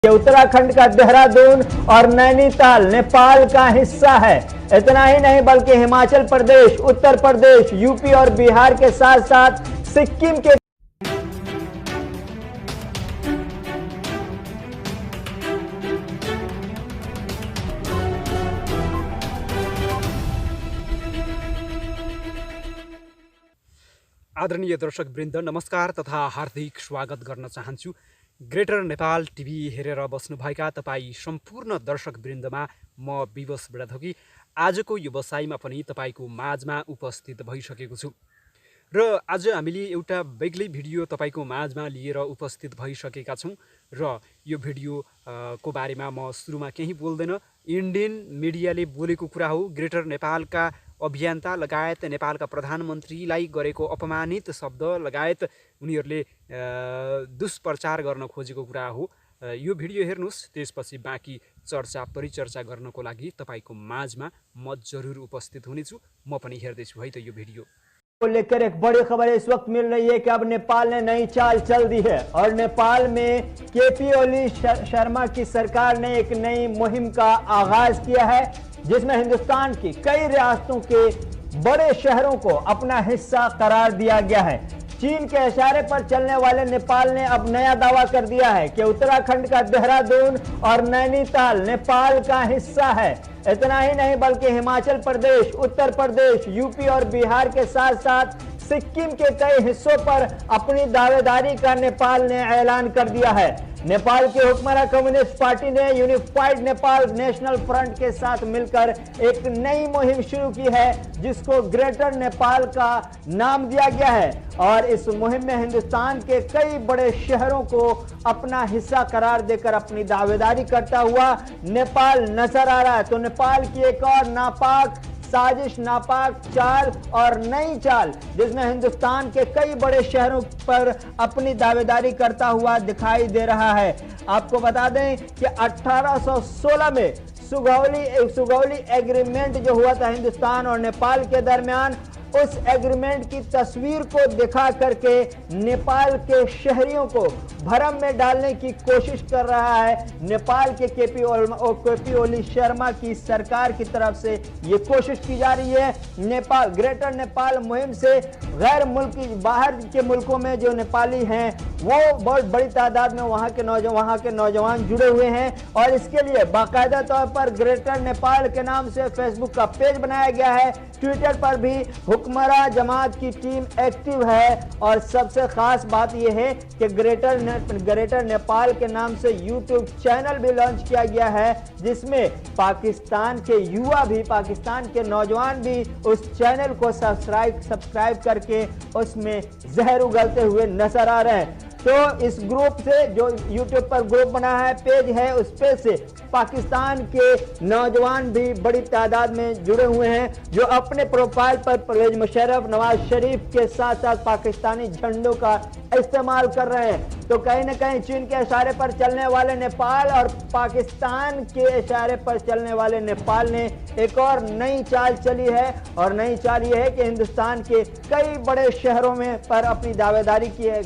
उत्तराखंड का देहरादून और नैनीताल नेपाल का हिस्सा है। इतना ही नहीं बल्कि हिमाचल प्रदेश, उत्तर प्रदेश, यूपी और बिहार के साथ साथ सिक्किम के आदरणीय दर्शकवृन्द नमस्कार तथा हार्दिक स्वागत गर्न चाहन्छु। ग्रेटर नेपाल टिभी हेरेर बस्नुभएका तपाईँ सम्पूर्ण दर्शकवृन्दमा म विवश बुढाथोकी आजको यो बसाइमा पनि तपाईको माझमा उपस्थित भइसकेको छु र आज हामीले एउटा बेग्लै भिडियो तपाईको माझमा लिएर उपस्थित भइसकेका छौँ र यो भिडियो को बारेमा म सुरुमा केही बोल्दैन। इन्डियन मिडियाले बोलेको कुरा हो। ग्रेटर नेपालका अभियन्ता लगायत नेपालका प्रधानमन्त्रीलाई गरेको अपमानित शब्द लगायत उनीहरूले दुष्प्रचार गर्न खोजेको कुरा हो। यो भिडियो हेर्नुस्, त्यसपछि बाँकी चर्चा परिचर्चा गर्नको लागि तपाईको माझमा म जरुर उपस्थित हुनेछु। म पनि हेर्दैछु है त यो भिडियो को लेकर एक बड़ी खबर इस वक्त मिल रही है कि अब नेपाल ने नई चाल चल दी है और नेपाल में केपी ओली शर्मा की सरकार ने एक नई मुहिम का आगाज किया है, जिसमें हिंदुस्तान की कई रियासतों के बड़े शहरों को अपना हिस्सा करार दिया गया है। चीन के इशारे पर चलने वाले नेपाल ने अब नया दावा कर दिया है कि उत्तराखंड का देहरादून और नैनीताल नेपाल का हिस्सा है। इतना ही नहीं बल्कि हिमाचल प्रदेश, उत्तर प्रदेश, यूपी और बिहार के साथ साथ सिक्किम के कई हिस्सों पर अपनी दावेदारी का नेपाल ने ऐलान कर दिया है। नेपाल की हुक्मरान कम्युनिस्ट पार्टी ने यूनिफाइड नेपाल नेशनल फ्रंट के साथ मिलकर एक नई मुहिम शुरू की है, जिसको ग्रेटर नेपाल का नाम दिया गया है और इस मुहिम में हिंदुस्तान के कई बड़े शहरों को अपना हिस्सा करार देकर अपनी दावेदारी करता हुआ नेपाल नजर आ रहा है। तो नेपाल की एक और नापाक साजिश, नापाक चाल और नई चाल, जिसमें हिंदुस्तान के कई बड़े शहरों पर अपनी दावेदारी करता हुआ दिखाई दे रहा है। आपको बता दें कि 1816 में सुगौली एग्रीमेंट जो हुआ था हिंदुस्तान और नेपाल के दरमियान, उस एग्रीमेंट की तस्वीर को दिखा करके नेपाल के शहरियों को भरम में डालने की कोशिश कर रहा है नेपाल के केपी ओली शर्मा की सरकार की तरफ से। ये कोशिश की जा रही है नेपाल ग्रेटर नेपाल मुहिम से गैर मुल्की बाहर के मुल्कों में जो नेपाली हैं वो बहुत बड़ी तादाद में वहाँ के नौजवान जुड़े हुए हैं और इसके लिए बाकायदा तौर पर ग्रेटर नेपाल के नाम से फेसबुक का पेज बनाया गया है। ट्विटर पर भी हुक्मरां जमात की टीम एक्टिव है और सबसे खास बात यह है कि ग्रेटर नेपाल के नाम से यूट्यूब चैनल भी लॉन्च किया गया है, जिसमें पाकिस्तान के युवा भी, पाकिस्तान के नौजवान भी उस चैनल को सब्सक्राइब करके उसमें जहर उगलते हुए नजर आ रहे हैं। तो इस ग्रुप से, जो यूट्यूब पर ग्रुप बना है, पेज है, उस पेज से पाकिस्तान के नौजवान भी बड़ी तादाद में जुड़े हुए हैं, जो अपने प्रोफाइल पर परवेज मुशर्रफ, नवाज शरीफ के साथ साथ पाकिस्तानी झंडों का इस्तेमाल कर रहे हैं। तो कहीं ना कहीं चीन के इशारे पर चलने वाले नेपाल और पाकिस्तान के इशारे पर चलने वाले नेपाल ने एक और नई चाल चली है और नई चाल ये है कि हिंदुस्तान के कई बड़े शहरों में पर अपनी दावेदारी की है।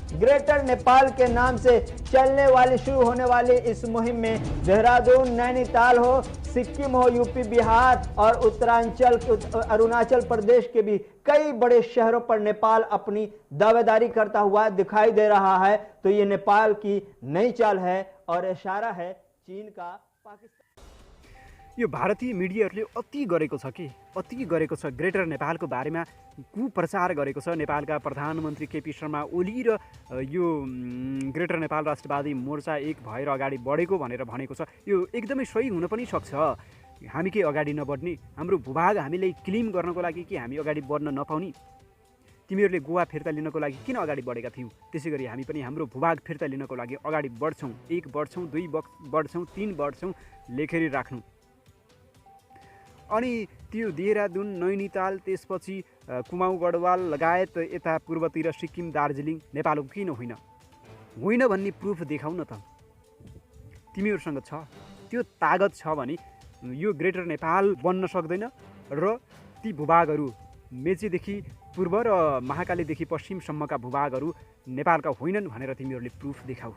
ग्रेटर नेपाल के नाम से चलने वाली, शुरू होने वाली इस मुहिम में देहरादून, नैनीताल हो, सिक्किम हो, यूपी, बिहार और अरुणाचल प्रदेश के भी कई बड़े शहरों पर नेपाल अपनी दावेदारी करता हुआ दिखाई दे रहा है। तो ये नेपाल की नई चाल है और इशारा है चीन का पाकिस्तान। यो भारतीय मिडियाहरूले अति गरेको छ ग्रेटर नेपालको बारेमा कुप्रचार गरेको छ। नेपालका प्रधानमन्त्री केपी शर्मा ओली र यो ग्रेटर नेपाल राष्ट्रवादी मोर्चा एक भएर अगाडि बढेको भनेर भनेको छ। यो एकदमै सही हुन पनि सक्छ। हामी के अगाडि नबढ्ने, हाम्रो भूभाग हामीले क्लेम गर्नको लागि कि हामी अगाडि बढ्न नपाउने? तिमीहरूले गोवा फिर्ता लिनको लागि किन अगाडि बढेका थियौ? त्यसै गरी हामी पनि हाम्रो भूभाग फिर्ता लिनको लागि अगाडि बढ्छौँ। 1 बढ्छौँ, 2 बढ्छौँ, 3 बढ्छौँ, लेखेर राख्नु। अनि त्यो देहरादून, नैनीताल, त्यसपछि कुमाऊँ गढवाल लगायत यता पूर्वतिर सिक्किम, दार्जिलिङ नेपालको किन होइन भन्ने प्रुफ देखाउ न त। तिमीहरूसँग छ, त्यो तागत छ भने यो ग्रेटर नेपाल बन्न सक्दैन र ती भूभागहरू मेचीदेखि पूर्व र महाकालीदेखि पश्चिमसम्मका भूभागहरू नेपालका होइनन् भनेर तिमीहरूले प्रुफ देखाऊ।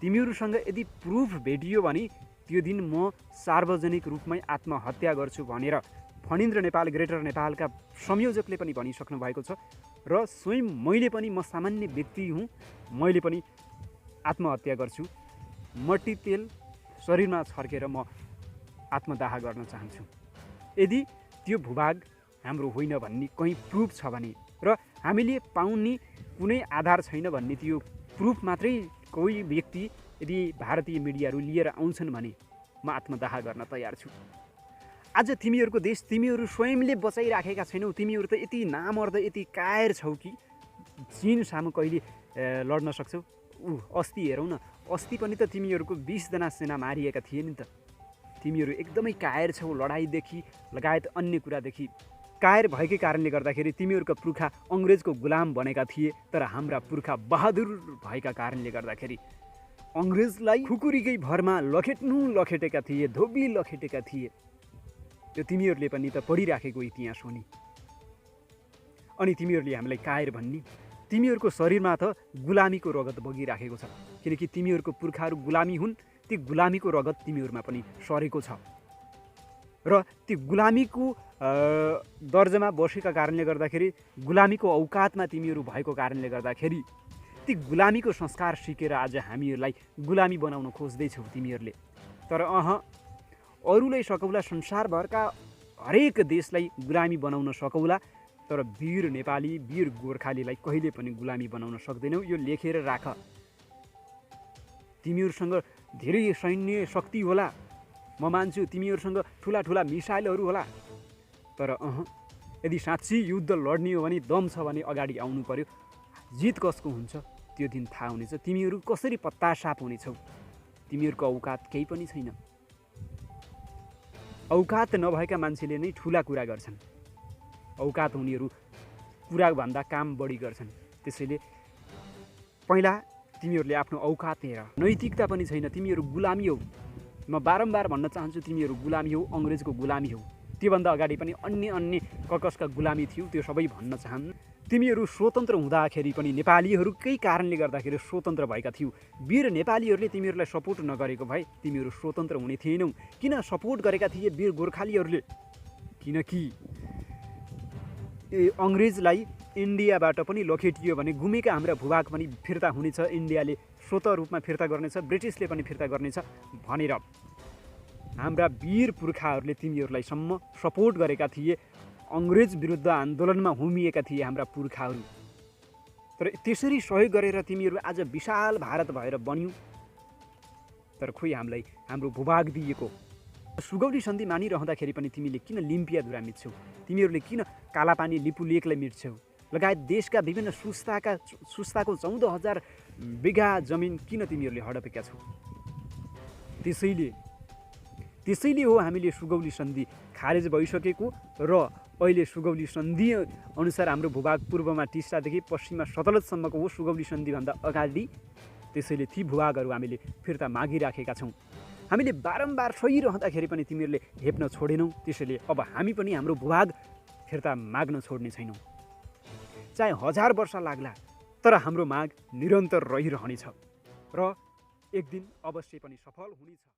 तिमीहरूसँग यदि प्रुफ भेटियो भने त्यो दिन म सार्वजनिक रूपमै आत्महत्या गर्छु भनेर फणिन्द्र नेपाल ग्रेटर नेपालका संयोजकले पनि भनिसक्नु भएको छ र स्वयं मैले पनि, म सामान्य व्यक्ति हुँ, मैले पनि आत्महत्या गर्छु। मट्टी तेल शरीरमा छर्केर म आत्मदाह गर्न चाहन्छु। यदि त्यो भूभाग हाम्रो होइन भन्ने कहीँ प्रुफ छ भने र हामीले पाउने कुनै आधार छैन भन्ने त्यो प्रुफ मात्रै कोही व्यक्ति यदि भारतीय मिडियाहरू लिएर आउँछन् भने म आत्मदाह गर्न तयार छु। आज तिमीहरूको देश तिमीहरू स्वयंले बचाइराखेका छैनौ। तिमीहरू त यति नामर्द, यति कायर छौ कि चीन सामु कहिले लड्न सक्छौ। अस्ति हेरौँ न, अस्ति पनि त तिमीहरूको 20 जना सेना मारिएका थिए नि त। तिमीहरू एकदमै कायर छौ, लडाइँदेखि लगायत अन्य कुरादेखि कायर भएकै कारणले गर्दाखेरि तिमीहरूका पुर्खा अङ्ग्रेजको गुलाम बनेका थिए। तर हाम्रा पुर्खा बहादुर भएका कारणले गर्दाखेरि अङ्ग्रेजलाई खुकुरीकै भरमा लखेटेका थिए, धोबी लखेटेका थिए। यो तिमीहरूले पनि त पढिराखेको इतिहास हो नि। अनि तिमीहरूले हामीलाई कायर भन्ने, तिमीहरूको शरीरमा त गुलामीको रगत बगिराखेको छ। किनकि तिमीहरूको पुर्खाहरू गुलामी हुन्, ती गुलामीको रगत तिमीहरूमा पनि सरेको छ र ती गुलामीको दर्जामा बसेका कारणले गर्दाखेरि, गुलामीको औकातमा तिमीहरू भएको कारणले गर्दाखेरि ती गुलामीको संस्कार सिकेर आज हामीहरूलाई गुलामी बनाउन खोज्दैछौ तिमीहरूले। तर अरूलाई सकौला, संसारभरका हरेक देशलाई गुलामी बनाउन सकौला, तर वीर नेपाली, वीर गोर्खालीलाई कहिले पनि गुलामी बनाउन सक्दैनौ। यो लेखेर राख। तिमीहरूसँग धेरै सैन्य शक्ति होला, म मान्छु, तिमीहरूसँग ठुला ठुला मिसाइलहरू होला, तर यदि साँच्चै युद्ध लड्ने हो भने, दम छ भने अगाडि आउनु पर्यो। जित कसको हुन्छ त्यो दिन थाहा हुनेछ। तिमीहरू कसरी पत्तासाप हुनेछौ। तिमीहरूको औकात केही पनि छैन। औकात नभएका मान्छेले नै ठुला कुरा गर्छन्। औकात हुनेहरू कुराभन्दा काम बढी गर्छन्। त्यसैले पहिला तिमीहरूले आफ्नो औकात हेर। नैतिकता पनि छैन, तिमीहरू गुलामी हौ। म बारम्बार भन्न चाहन्छु, तिमीहरू गुलामी हौ, अङ्ग्रेजको गुलामी हौ। त्योभन्दा अगाडि पनि अन्य ककसका गुलामी थियो, त्यो सबै भन्न चाहन्न। तिमीहरू स्वतन्त्र हुँदाखेरि पनि नेपालीहरूकै कारणले गर्दाखेरि स्वतन्त्र भएका थियौ। वीर नेपालीहरूले तिमीहरूलाई सपोर्ट नगरेको भए तिमीहरू स्वतन्त्र हुने थिएनौ। किन सपोर्ट गरेका थिए वीर गोर्खालीहरूले? किनकि अङ्ग्रेजलाई इन्डियाबाट पनि लखेटियो भने गुमेका हाम्रा भूभाग पनि फिर्ता हुनेछ, इन्डियाले स्वतः रूपमा फिर्ता गर्नेछ, ब्रिटिसले पनि फिर्ता गर्नेछ भनेर हाम्रा वीर पुर्खाहरूले तिमीहरूलाई सम्म सपोर्ट गरेका थिए। अङ्ग्रेज विरुद्ध आन्दोलनमा होमिएका थिए हाम्रा पुर्खाहरू। तर त्यसरी सहयोग गरेर तिमीहरू आज विशाल भारत भएर बन्यौ। तर खोइ हामीलाई हाम्रो भूभाग दिएको। सुगौली सन्धि मानिरहँदाखेरि पनि तिमीले किन लिम्पियाधुरा मिट्छौ? तिमीहरूले किन कालापानी लिपुलेकलाई मिट्छौ? लगायत देशका विभिन्न सुस्ताको 14,000 बिघा जमिन किन तिमीहरूले हडपेका छौ? त्यसैले हो हामीले सुगौली सन्धि खारेज भइसकेको र अहिले सुगौली सन्धि अनुसार हाम्रो भूभाग पूर्वमा टिस्टादेखि पश्चिममा सतलजसम्मको हो सुगौली सन्धिभन्दा अगाडि। त्यसैले ती भूभागहरू हामीले फिर्ता मागिराखेका छौँ। हामीले बारम्बार सहिरहँदाखेरि पनि तिमीहरूले हेप्न छोडेनौ। त्यसैले अब हामी पनि हाम्रो भूभाग फिर्ता माग्न छोड्ने छैनौँ। चाहे 1000 वर्ष लाग्ला, तर हाम्रो माग निरन्तर रहिरहनेछ र एक दिन अवश्य पनि सफल हुनेछ।